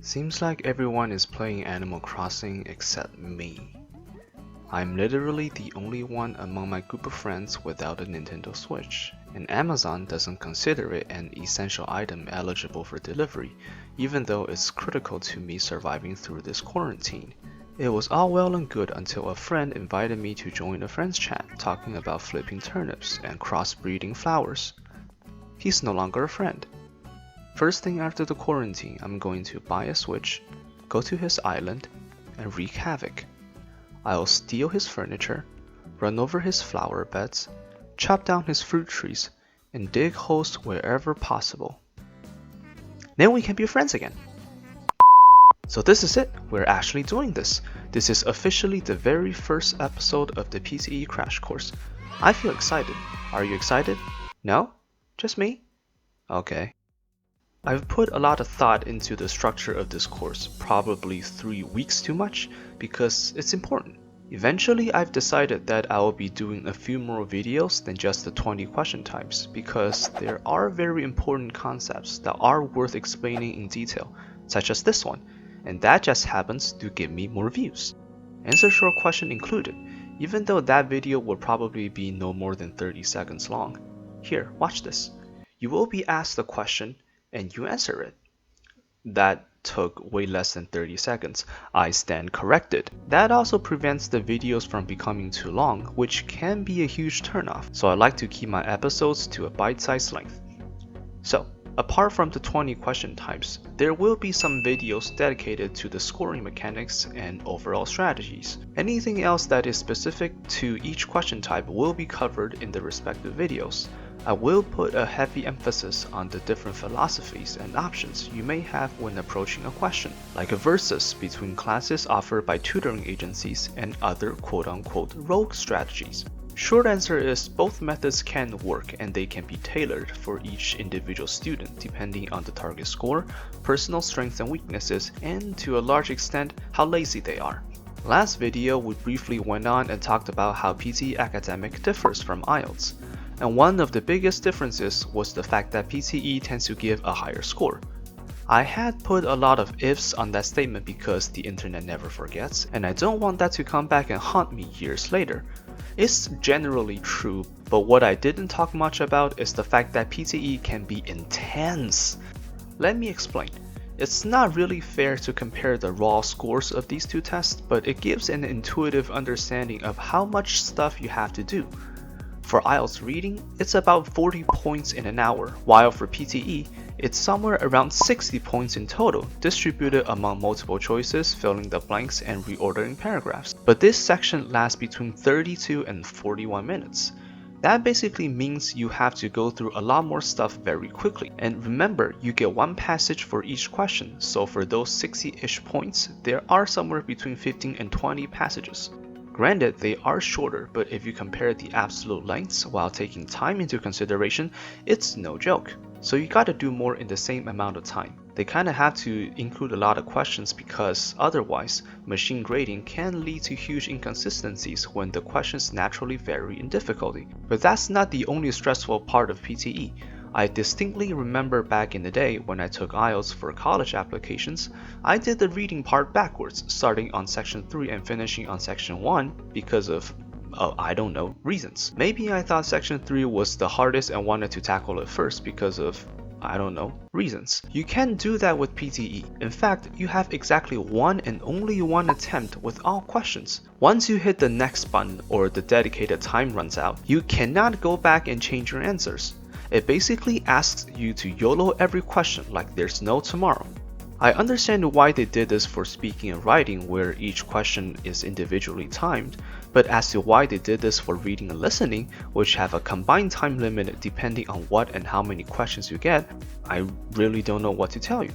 Seems like everyone is playing Animal Crossing except me. I'm literally the only one among my group of friends without a Nintendo Switch, and Amazon doesn't consider it an essential item eligible for delivery, even though it's critical to me surviving through this quarantine. It was all well and good until a friend invited me to join a friend's chat talking about flipping turnips and crossbreeding flowers. He's no longer a friend. First thing after the quarantine, I'm going to buy a Switch, go to his island, and wreak havoc. I'll steal his furniture, run over his flower beds, chop down his fruit trees, and dig holes wherever possible. Then we can be friends again. So this is it, we're actually doing this. This is officially the very first episode of the PTE-A Crash Course. I feel excited. Are you excited? No? Just me? Okay. I've put a lot of thought into the structure of this course, probably 3 weeks too much, because it's important. Eventually, I've decided that I will be doing a few more videos than just the 20 question types, because there are very important concepts that are worth explaining in detail, such as this one, and that just happens to give me more views. Answer short question included, even though that video will probably be no more than 30 seconds long. Here, watch this. You will be asked a question, and you answer it. That took way less than 30 seconds. I stand corrected. That also prevents the videos from becoming too long, which can be a huge turnoff, so I like to keep my episodes to a bite-sized length. So, apart from the 20 question types, there will be some videos dedicated to the scoring mechanics and overall strategies. Anything else that is specific to each question type will be covered in the respective videos. I will put a heavy emphasis on the different philosophies and options you may have when approaching a question, like a versus between classes offered by tutoring agencies and other quote-unquote rogue strategies. Short answer is both methods can work and they can be tailored for each individual student depending on the target score, personal strengths and weaknesses, and to a large extent how lazy they are. Last video we briefly went on and talked about how PTE Academic differs from IELTS. And one of the biggest differences was the fact that PTE tends to give a higher score. I had put a lot of ifs on that statement because the internet never forgets, and I don't want that to come back and haunt me years later. It's generally true, but what I didn't talk much about is the fact that PTE can be intense. Let me explain. It's not really fair to compare the raw scores of these two tests, but it gives an intuitive understanding of how much stuff you have to do. For IELTS reading, it's about 40 points in an hour, while for PTE, it's somewhere around 60 points in total, distributed among multiple choices, filling the blanks, and reordering paragraphs. But this section lasts between 32 and 41 minutes. That basically means you have to go through a lot more stuff very quickly. And remember, you get one passage for each question, so for those 60-ish points, there are somewhere between 15 and 20 passages. Granted, they are shorter, but if you compare the absolute lengths while taking time into consideration, it's no joke. So you gotta do more in the same amount of time. They kinda have to include a lot of questions because otherwise, machine grading can lead to huge inconsistencies when the questions naturally vary in difficulty. But that's not the only stressful part of PTE. I distinctly remember back in the day when I took IELTS for college applications, I did the reading part backwards, starting on section 3 and finishing on section 1 because of, I don't know, reasons. Maybe I thought section 3 was the hardest and wanted to tackle it first because of, I don't know, reasons. You can't do that with PTE. In fact, you have exactly one and only one attempt with all questions. Once you hit the next button or the dedicated time runs out, you cannot go back and change your answers. It basically asks you to YOLO every question like there's no tomorrow. I understand why they did this for speaking and writing where each question is individually timed, but as to why they did this for reading and listening, which have a combined time limit depending on what and how many questions you get, I really don't know what to tell you.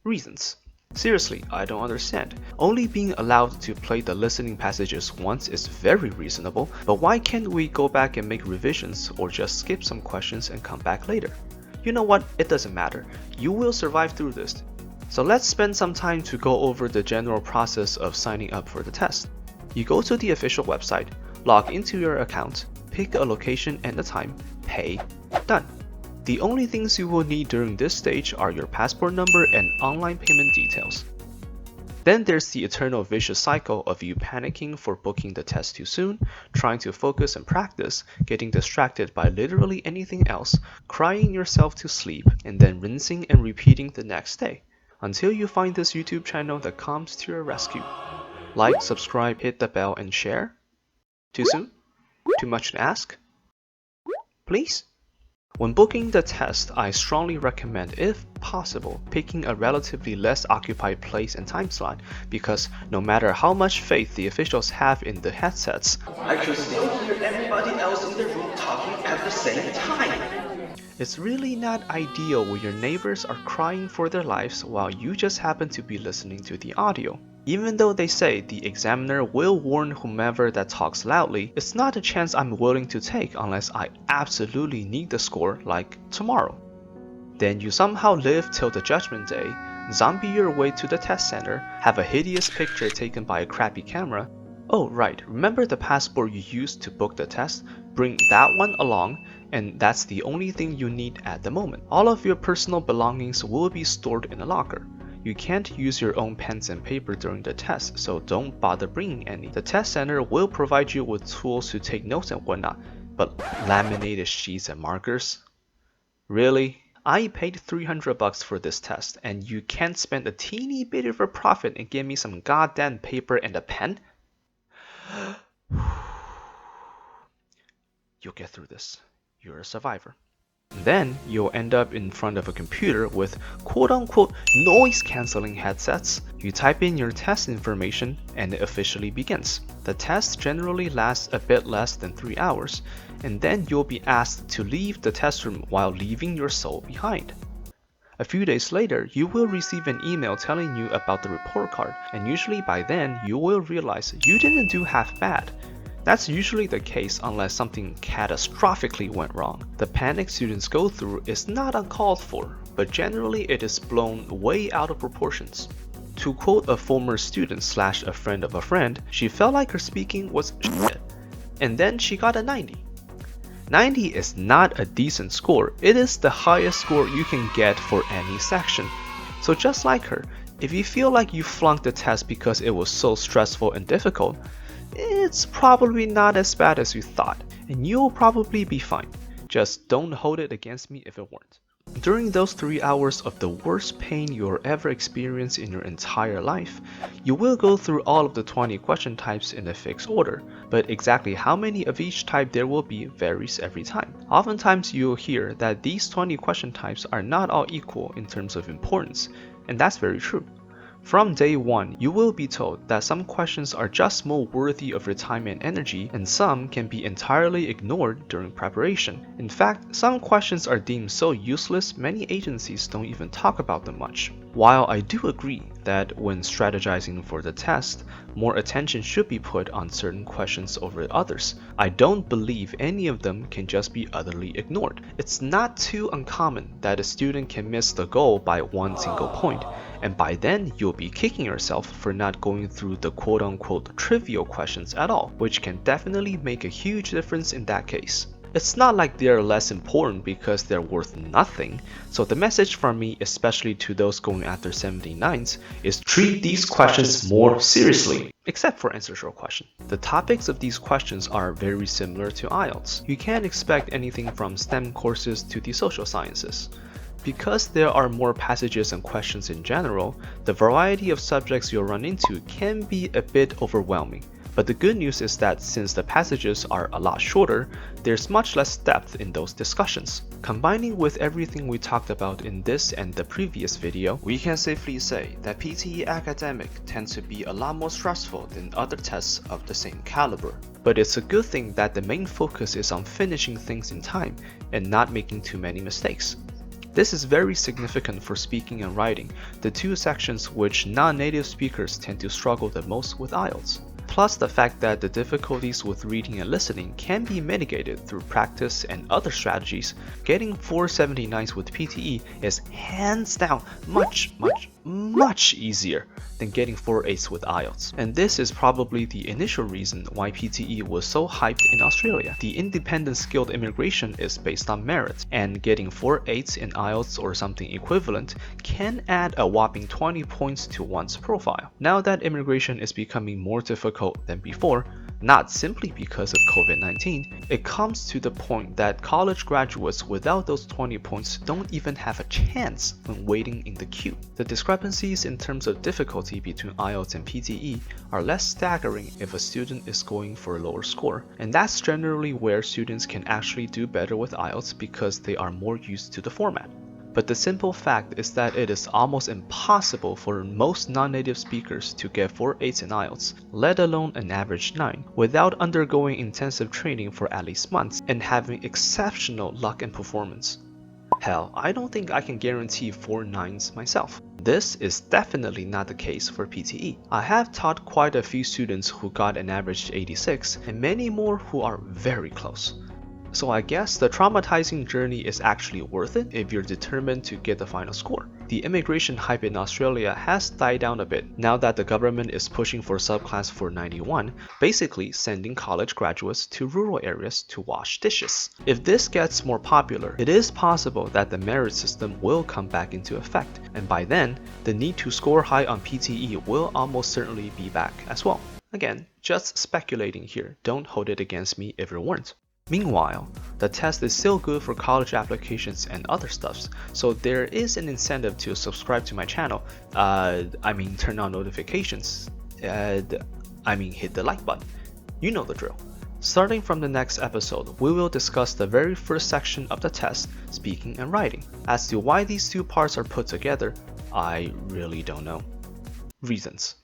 Reasons. Seriously, I don't understand. Only being allowed to play the listening passages once is very reasonable, but why can't we go back and make revisions or just skip some questions and come back later? You know what, it doesn't matter. You will survive through this. So let's spend some time to go over the general process of signing up for the test. You go to the official website, log into your account, pick a location and a time, pay, done. The only things you will need during this stage are your passport number and online payment details. Then there's the eternal vicious cycle of you panicking for booking the test too soon, trying to focus and practice, getting distracted by literally anything else, crying yourself to sleep, and then rinsing and repeating the next day, until you find this YouTube channel that comes to your rescue. Like, subscribe, hit the bell, and share? Too soon? Too much to ask? Please? When booking the test, I strongly recommend, if possible, picking a relatively less occupied place and time slot, because no matter how much faith the officials have in the headsets, I could still hear everybody else in the room talking at the same time. It's really not ideal when your neighbors are crying for their lives while you just happen to be listening to the audio. Even though they say the examiner will warn whomever that talks loudly, it's not a chance I'm willing to take unless I absolutely need the score, like tomorrow. Then you somehow live till the judgment day, zombie your way to the test center, have a hideous picture taken by a crappy camera. Oh right, remember the passport you used to book the test? Bring that one along, and that's the only thing you need at the moment. All of your personal belongings will be stored in a locker. You can't use your own pens and paper during the test, so don't bother bringing any. The test center will provide you with tools to take notes and whatnot, but laminated sheets and markers? Really? I paid $300 for this test, and you can't spend a teeny bit of a profit and give me some goddamn paper and a pen? You'll get through this. You're a survivor. Then you'll end up in front of a computer with quote-unquote noise-canceling headsets. You type in your test information and it officially begins. The test generally lasts a bit less than 3 hours, and then you'll be asked to leave the test room while leaving your soul behind. A few days later, you will receive an email telling you about the report card, and usually by then you will realize you didn't do half bad. That's usually the case unless something catastrophically went wrong. The panic students go through is not uncalled for, but generally it is blown way out of proportions. To quote a former student / a friend of a friend, she felt like her speaking was shit, and then she got a 90. 90 is not a decent score, it is the highest score you can get for any section. So just like her, if you feel like you flunked the test because it was so stressful and difficult, it's probably not as bad as you thought, and you'll probably be fine. Just don't hold it against me if it weren't. During those 3 hours of the worst pain you'll ever experience in your entire life, you will go through all of the 20 question types in a fixed order, but exactly how many of each type there will be varies every time. Oftentimes you'll hear that these 20 question types are not all equal in terms of importance, and that's very true. From day one, you will be told that some questions are just more worthy of your time and energy, and some can be entirely ignored during preparation. In fact, some questions are deemed so useless many agencies don't even talk about them much. While I do agree that when strategizing for the test, more attention should be put on certain questions over others, I don't believe any of them can just be utterly ignored. It's not too uncommon that a student can miss the goal by one single point, and by then you'll be kicking yourself for not going through the quote-unquote trivial questions at all, which can definitely make a huge difference in that case. It's not like they're less important because they're worth nothing, so the message from me, especially to those going after 79s, is treat these questions more seriously. Except for answer short question. The topics of these questions are very similar to IELTS. You can't expect anything from STEM courses to the social sciences. Because there are more passages and questions in general, the variety of subjects you'll run into can be a bit overwhelming. But the good news is that since the passages are a lot shorter, there's much less depth in those discussions. Combining with everything we talked about in this and the previous video, we can safely say that PTE Academic tends to be a lot more stressful than other tests of the same caliber. But it's a good thing that the main focus is on finishing things in time and not making too many mistakes. This is very significant for speaking and writing, the two sections which non-native speakers tend to struggle the most with IELTS. Plus the fact that the difficulties with reading and listening can be mitigated through practice and other strategies, getting 479s with PTE is hands down much much easier than getting 4.8s with IELTS. And this is probably the initial reason why PTE was so hyped in Australia. The independent skilled immigration is based on merit, and getting 4.8s in IELTS or something equivalent can add a whopping 20 points to one's profile. Now that immigration is becoming more difficult than before, not simply because of COVID-19, it comes to the point that college graduates without those 20 points don't even have a chance when waiting in the queue. The discrepancies in terms of difficulty between IELTS and PTE are less staggering if a student is going for a lower score, and that's generally where students can actually do better with IELTS because they are more used to the format. But the simple fact is that it is almost impossible for most non-native speakers to get 4.8s in IELTS, let alone an average 9, without undergoing intensive training for at least months and having exceptional luck and performance. Hell, I don't think I can guarantee 4 9s myself. This is definitely not the case for PTE. I have taught quite a few students who got an average 86 and many more who are very close. So I guess the traumatizing journey is actually worth it if you're determined to get the final score. The immigration hype in Australia has died down a bit now that the government is pushing for subclass 491, basically sending college graduates to rural areas to wash dishes. If this gets more popular, it is possible that the merit system will come back into effect, and by then, the need to score high on PTE will almost certainly be back as well. Again, just speculating here, don't hold it against me if it weren't. Meanwhile, the test is still good for college applications and other stuffs, so there is an incentive to subscribe to my channel, turn on notifications, hit the like button. You know the drill. Starting from the next episode, we will discuss the very first section of the test, speaking and writing. As to why these two parts are put together, I really don't know. Reasons.